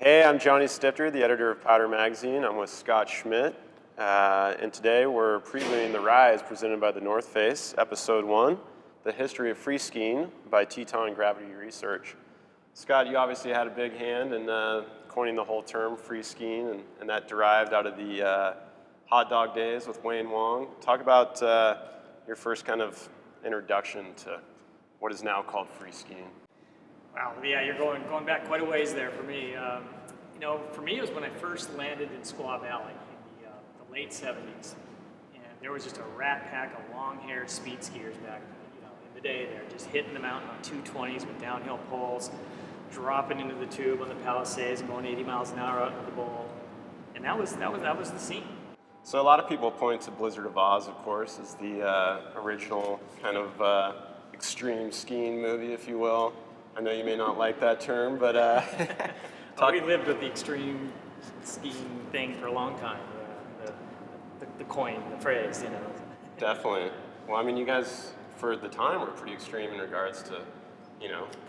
Hey, I'm Johnny Stepter, the editor of Powder Magazine. I'm with Scot Schmidt, and today we're previewing The Rise presented by the North Face, Episode 1, The History of Free Skiing by Teton Gravity Research. Scott, you obviously had a big hand in coining the whole term free skiing, and that derived out of the hot dog days with Wayne Wong. Talk about your first kind of introduction to what is now called free skiing. Wow, yeah, you're going back quite a ways there for me. For me, it was when I first landed in Squaw Valley in the late 70s. And there was just a rat pack of long-haired speed skiers back in the day there, just hitting the mountain on 220s with downhill poles, dropping into the tube on the Palisades and going 80 miles an hour out into the bowl. And that was the scene. So a lot of people point to Blizzard of Oz, of course, as the original kind of extreme skiing movie, if you will. I know you may not like that term, but we lived with the extreme skiing thing for a long time. The coin, the phrase, Definitely. Well, I mean, you guys, for the time, were pretty extreme in regards to,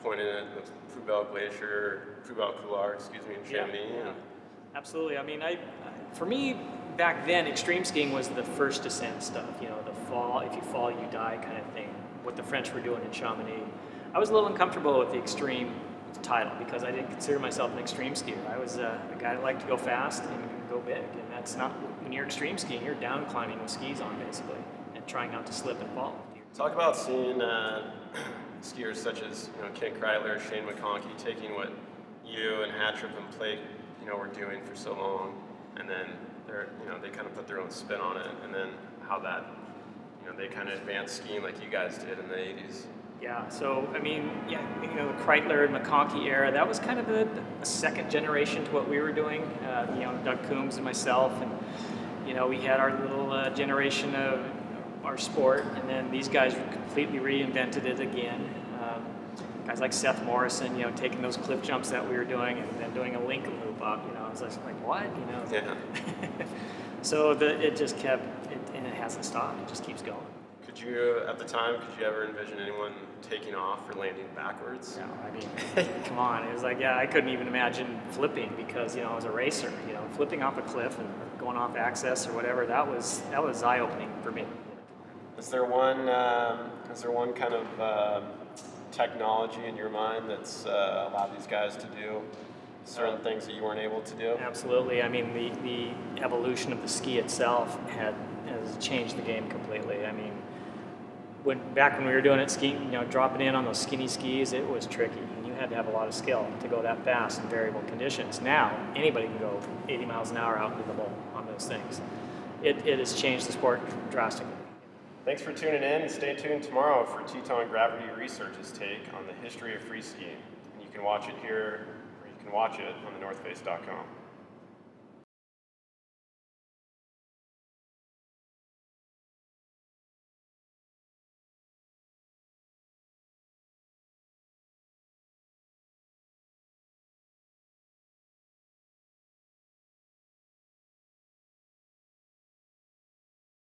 pointing at the Proubel Glacier, Proubel Couloir, in Chamonix. Yeah. Absolutely. I mean, for me, back then, extreme skiing was the first descent stuff. The fall, if you fall, you die kind of thing. What the French were doing in Chamonix. I was a little uncomfortable with the extreme title because I didn't consider myself an extreme skier. I was a guy that liked to go fast and go big, and that's not, when you're extreme skiing, you're down climbing with skis on basically and trying not to slip and fall. Talk about seeing skiers such as Ken Kreitler, Shane McConkey taking what you and Hattrip and Plake were doing for so long, and then they kind of put their own spin on it, and then how that they kind of advanced skiing like you guys did in the 80s. Yeah, so the Kreitler and McConkey era, that was kind of a second generation to what we were doing. Doug Coombs and myself, and we had our little generation of our sport, and then these guys completely reinvented it again. Guys like Seth Morrison, taking those cliff jumps that we were doing and then doing a Lincoln loop up. I was like, what? Yeah. So it just kept, and it hasn't stopped. It just keeps going. At the time, could you ever envision anyone taking off or landing backwards? No, I mean, come on. It was like, I couldn't even imagine flipping because, I was a racer. Flipping off a cliff and going off access or whatever, that was eye-opening for me. Is there one kind of technology in your mind that's allowed these guys to do certain things that you weren't able to do? Absolutely. I mean, the evolution of the ski itself has changed the game completely. I mean, back when we were doing it skiing, dropping in on those skinny skis, it was tricky. And you had to have a lot of skill to go that fast in variable conditions. Now, anybody can go 80 miles an hour out into the bowl on those things. It has changed the sport drastically. Thanks for tuning in, and stay tuned tomorrow for Teton Gravity Research's take on the history of free skiing. And you can watch it here, or you can watch it on thenorthface.com.